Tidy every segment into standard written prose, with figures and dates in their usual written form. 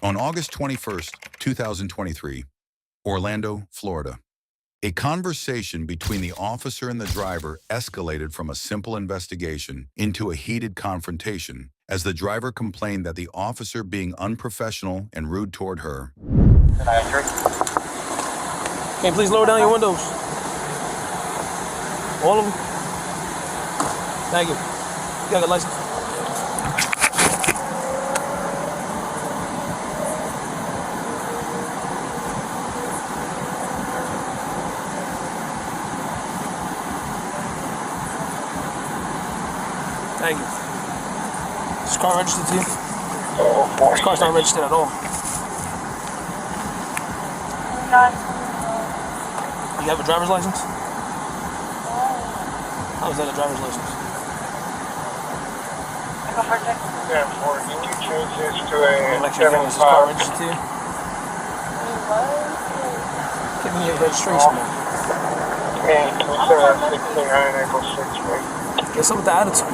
On August 21st, 2023, Orlando, Florida, a conversation between the officer and the driver escalated from a simple investigation into a heated confrontation as the driver complained that the officer being unprofessional and rude toward her. Can you please lower down your windows? All of them? Thank you. You got a license? Thank you. Is this car registered to you? This car's not registered at all. You have a driver's license? How is that a driver's license? Therefore, can you change this to a Is this car registered to you? Give me your registration, man. And 69 April 6th, right? What's up with the attitude?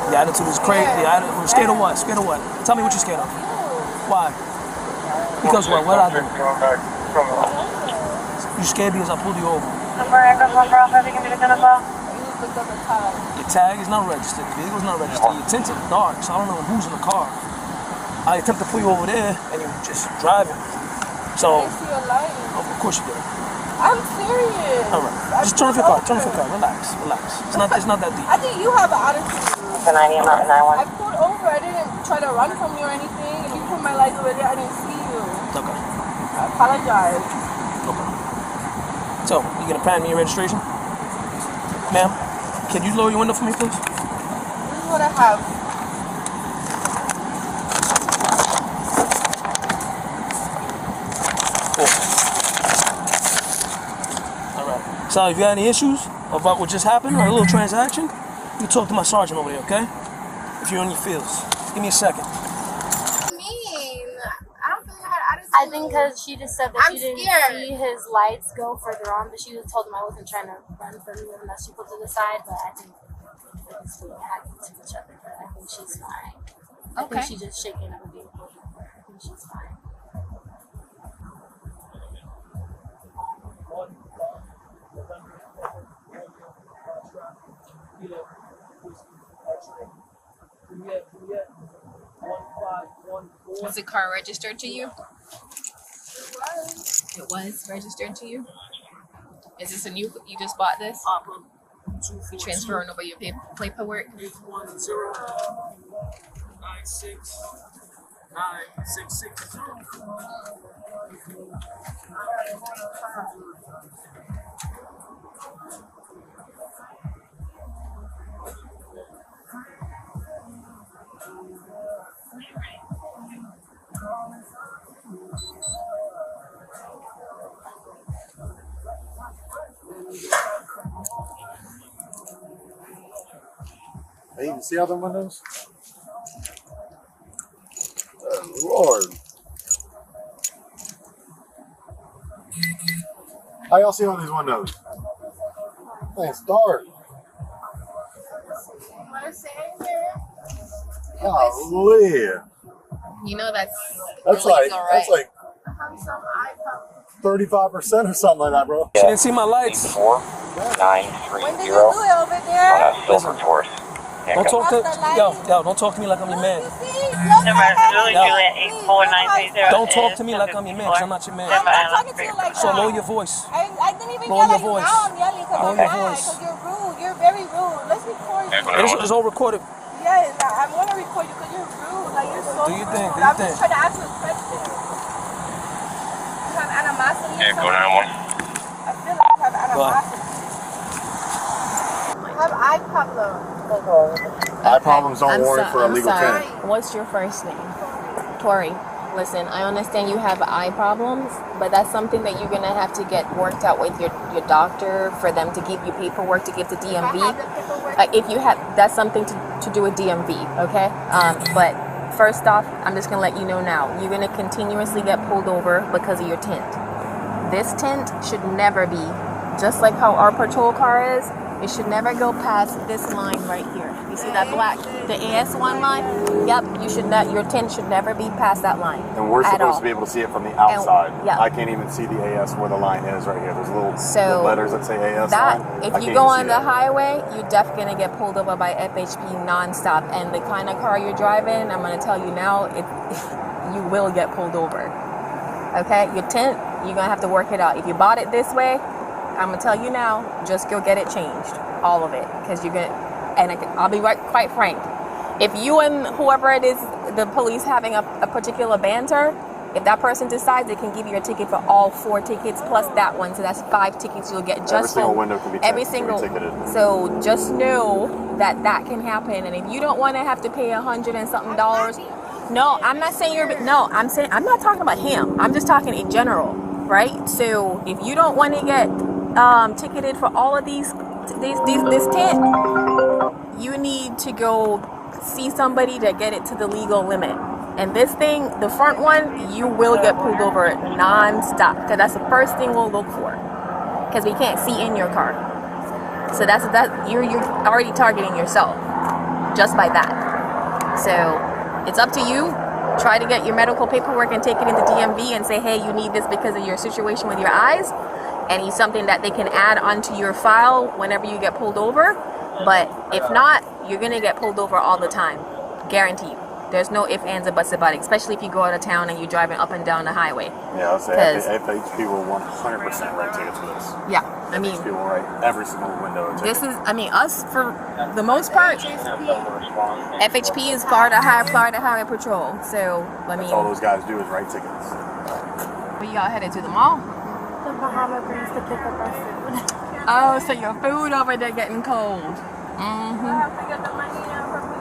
The attitude is crazy. I'm scared of what? Scared of what? Tell me what you're scared of. Why? Because what? What did I do? You scared because I pulled you over. Your tag is not registered. The vehicle is not registered. Your tint's in the dark, so I don't know who's in the car. I attempted to pull you over there, and you were just driving. So, of course you did. I'm serious. All right. Just turn off your car. Turn off your car. Relax. Relax. It's not that deep. I think you have an attitude. I pulled over. I didn't try to run from you or anything. If you put my lights over there, I didn't see you. Okay. I apologize. Okay. So, you gonna pan me your registration? Ma'am, can you lower your window for me, please? This is what I have. Cool. All right. So, if you got any issues about what just happened or a little transaction, you talk to my sergeant over there, okay? If you're in your feels. Give me a second. I think because she just said that she didn't see his lights go further on, but she told him I wasn't trying to run from you and that she put to the side, but I think it's we hacking to each other, but I think she's fine. I think she's just shaking up a vehicle. I think she's fine. Was the car registered to you? It was registered to you? Is this a new, you just bought this? You transferring over your paperwork? 810-969-660. Hey, you see other windows? Oh, Lord. How y'all see all these windows? Man, it's dark. Golly. You know that's like illegal, that's right? like 35% or something like that, bro. She didn't see my lights. 4930 When did you do it over there? Silver Force. Don't talk to don't talk to me like I'm your man. Don't talk to me like I'm your man, because I'm not your man. I'm not talking to you like that. So lower your voice. I didn't even Lower yell your at you. voice. Now I'm yelling because Lower you're your mad, voice. because you're rude. You're very rude. Let's record you. It's all recorded. Yes, I want to record you because you're rude. Like, you're so Do you think? rude. Do you I'm think? just trying to ask you a question. You have animosity or something? go 911. I feel like you have animosity. I have eye problems. Eye problems don't warrant for a legal sorry. tint. What's your first name? Tori. Listen, I understand you have eye problems, but that's something that you're gonna have to get worked out with your doctor for them to give you paperwork to give to DMV. If you have, that's something to do with DMV, okay? But first off, I'm just gonna let you know now, you're gonna continuously get pulled over because of your tint. This tint should never be, just like how our patrol car is, it should never go past this line right here. You see that black, the AS1 line? Yep, you should not, your tint should never be past that line. And we're supposed to be able to see it from the outside. yeah. I can't even see the AS where the line is right here. There's little letters that say AS that, line. if you go on the highway, you're definitely going to get pulled over by FHP nonstop. And the kind of car you're driving, I'm going to tell you now, you will get pulled over. Okay? Your tint, you're going to have to work it out. If you bought it this way, I'm going to tell you now, just go get it changed. All of it. Because you're going to, and I'll be quite frank. If you and whoever it is, the police having a particular banter, if that person decides, they can give you a ticket for all 4 tickets plus that one. So that's 5 tickets you'll get just every single window can be ticketed. So just know that can happen. And if you don't want to have to pay $100 and something, no, I'm not saying I'm not talking about him. I'm just talking in general, right? So if you don't want to get ticketed for all of this tint, you need to go see somebody to get it to the legal limit. And this thing, the front one, you will get pulled over non-stop, because that's the first thing we'll look for, because we can't see in your car. So you're already targeting yourself just by that. So it's up to you. Try to get your medical paperwork and take it into DMV and say, hey, you need this because of your situation with your eyes, and it's something that they can add onto your file whenever you get pulled over. But if not, you're going to get pulled over all the time. Guarantee you. There's no ifs, ands, or buts about it, especially if you go out of town and you're driving up and down the highway. Yeah, I'll say FHP will 100% write tickets for this. Yeah, I mean, FHP will write every single window ticket. This is, I mean, us for the most part, FHP is Florida Highway Patrol. So, I mean, that's all those guys do is write tickets. Where y'all headed to the mall? The Bahama brings to pick up our food. Oh, so your food over there getting cold. I have to get the money now for me.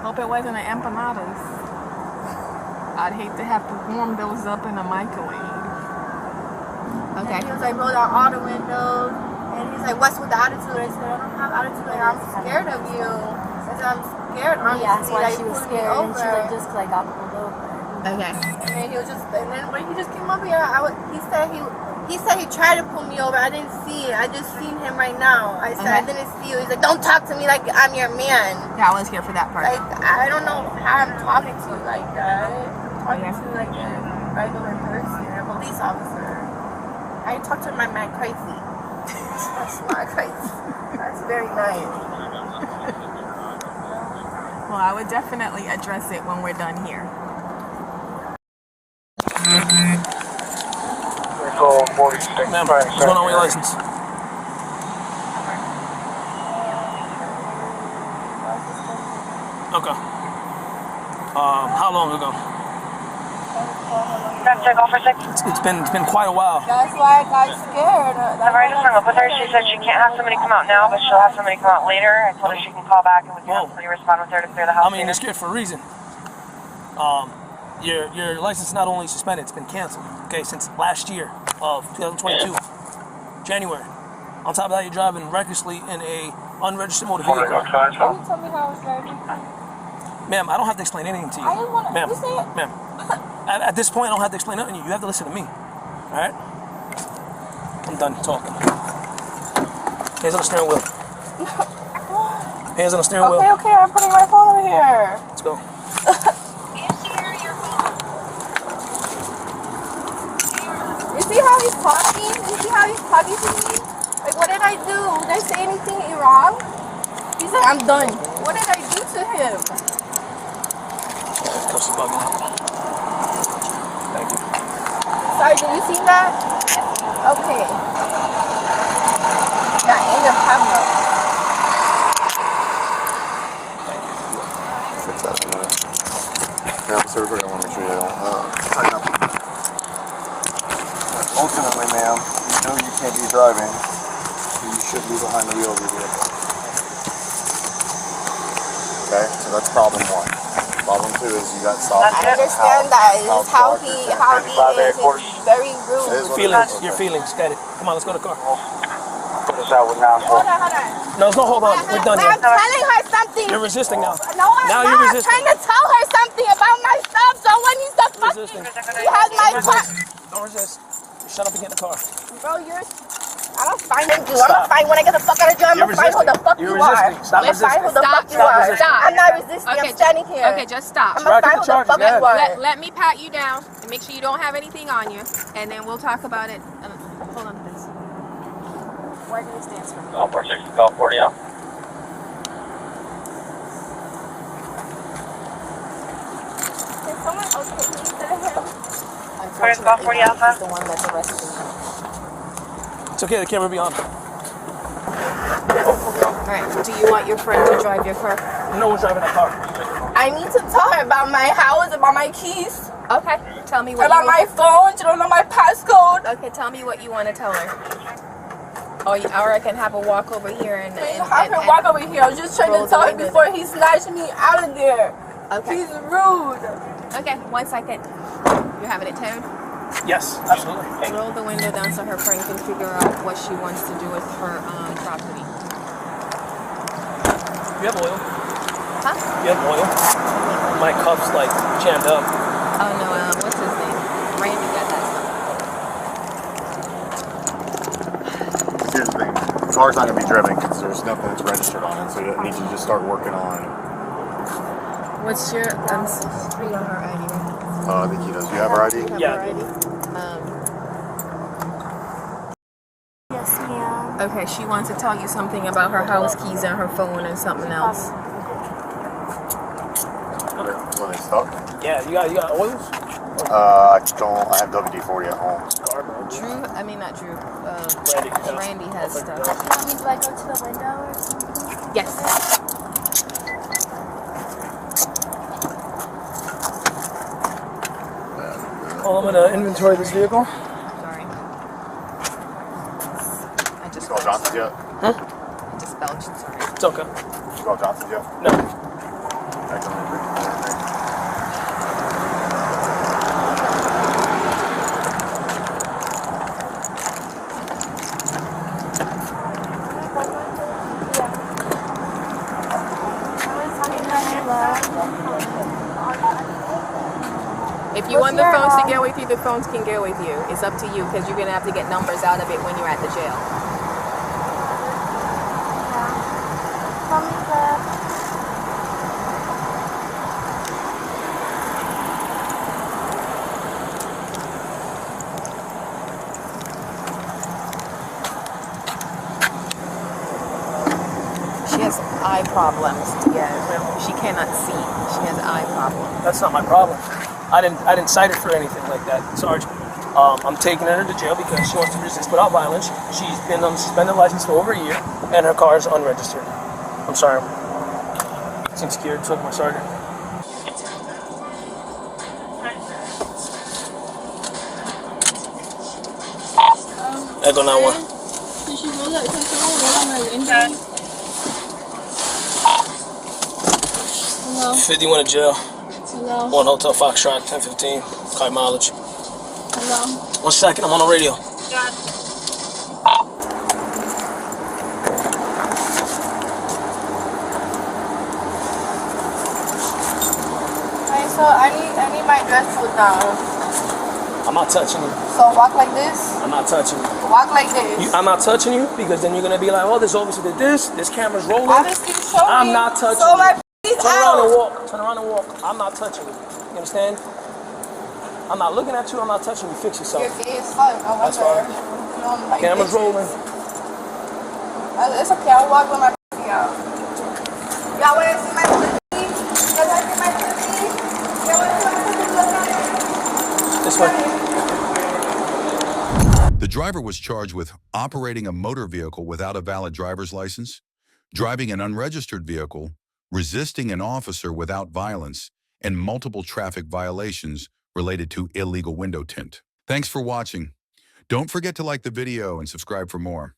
Hope it wasn't an empanadas. I'd hate to have to warm those up in a microwave. Okay. And he was like, roll down all the windows. And he's like, what's with the attitude? I said, I don't have attitude. Like, I'm scared of you. I said, I'm scared. Yeah, that's why like, she was scared. And she like, just like got pulled over. Okay. And he was just, and then when he just came up here, he said he tried to pull me over. I didn't see it. I just seen him right now. I said, I didn't see you. He's like, don't talk to me like I'm your man. Yeah, I was here for that part. Like, I don't know how I'm talking to you like that. I'm talking to you like a regular person, a police officer. I talk to my man crazy. That's not crazy. That's very nice. Well, I would definitely address it when we're done here. Ma'am, what's going on with your license? Okay. How long ago? It's been quite a while. That's why I got scared. I've already just hung up with her. She said she can't have somebody come out now, but she'll have somebody come out later. I told her she can call back and we can have somebody respond with her to clear the house. I mean, you're scared for a reason. Your license is not only suspended, it's been canceled. Okay, since last year of 2022, January. On top of that, you're driving recklessly in a unregistered motor vehicle. Can you tell me how I was driving? Ma'am, I don't have to explain anything to you. I didn't want to. Ma'am, You say it. ma'am. At this point, I don't have to explain nothing to you. You have to listen to me. All right? I'm done talking. Hands on the steering wheel. Hands on the steering wheel. Okay, I'm putting my phone over here. Let's go. You see how he's talking? You see how he's talking to me? Like, what did I do? Did I say anything wrong? He's like, I'm done. What did I do to him? Cuffs are bugging out. Thank you. Sorry, did you see that? Okay. That ain't a camera. Fix that in a minute. Yeah, I'm sorry, I want to make sure you don't tighten up. Ultimately, ma'am, you know you can't be driving, so you should be behind the wheel of your vehicle. Okay, so that's problem 1. Problem 2 is you got stopped. I understand that. It's how he is. It's very rude. Your feelings. Got it. Come on, let's go to the car. Put us out with now. Hold on. No, hold on. We're done I'm here. telling her something. You're resisting now. No, I'm Now not. you're I'm resisting. trying to tell her something about myself. So when he's the fucking, he has my car. Don't resist. Shut up and get in the car. Bro, I'm gonna find you. I'm gonna find when I get the fuck out of jail. I'm gonna find who the fuck you are. Stop I'm gonna find who the fuck you are. I'm not resisting. I'm standing here. Okay, just stop. I'm gonna find who the fuck you are. Let me pat you down and make sure you don't have anything on you, and then we'll talk about it. Hold on, please. Where do you stand for? Call 46, call 40 out. Can someone else take me to him? Call 40 Alpha. He's the one that's arrested me. It's okay, the camera will be on. Alright, do you want your friend to drive your car? No one's driving that car. I need to tell her about my house, about my keys, Okay, tell me what about my phone. She don't know my passcode. Okay, tell me what you want to tell her. Or I can have her walk over here and Have her walk over here. I was just trying to tell her before he snatched me out of there. Okay. He's rude. Okay, 1 second. You having it towed? Yes, absolutely. Roll the window down so her friend can figure out what she wants to do with her property. You have oil? Huh? You have oil? My cuff's like jammed up. Oh no, what's his name? Randy got that stuff. Here's the thing. The car's not going to be driven because there's nothing that's registered on it, so you need to just start working on What's your, read on her ID. I think he does. You have her ID? Yeah. Yes, ma'am. Okay, she wants to tell you something about her house keys and her phone and something else. When they stuck? Yeah, you got oils? I don't. I have WD-40 at home. Not Drew. Randy. Randy has stuff. Do I go to the window or something? Yes. Oh, I'm gonna inventory this vehicle. Sorry. I just You call Johnson's yet? I just belched, sorry. It's okay. You call Johnson's yet? No. If you want the phones to get with you, the phones can get with you. It's up to you because you're going to have to get numbers out of it when you're at the jail. Call me back. She has eye problems. Yeah, she cannot see. She has eye problems. That's not my problem. I didn't cite her for anything like that, Sarge. I'm taking her to jail because she wants to resist without violence. She's been on suspended license for over a year, and her car is unregistered. I'm sorry. Seems scared, took my sergeant. Echo 91. Did she roll that roll on her injury? Hello? 51 in jail. Hello? 1 Hotel Foxtrot, 1015, car mileage. Hello? 1 second, I'm on the radio. Alright, so I need my dress pulled down. I'm not touching you. So walk like this. I'm not touching you. Walk like this. I'm not touching you because then you're gonna be like, oh, this officer did this camera's rolling. Obviously, show me. I'm not touching so you. my Turn around and walk. Turn around and walk. I'm not touching you. You understand? I'm not looking at you. I'm not touching you. Fix yourself. You're gay as fuck. That's fine. Like Camera's rolling. It's okay. I'll walk with my pussy out. Y'all want to see my pussy? Y'all want to see my pussy? Y'all want to see my pussy? This way. The driver was charged with operating a motor vehicle without a valid driver's license, driving an unregistered vehicle, resisting an officer without violence, and multiple traffic violations related to illegal window tint. Thanks for watching. Don't forget to like the video and subscribe for more.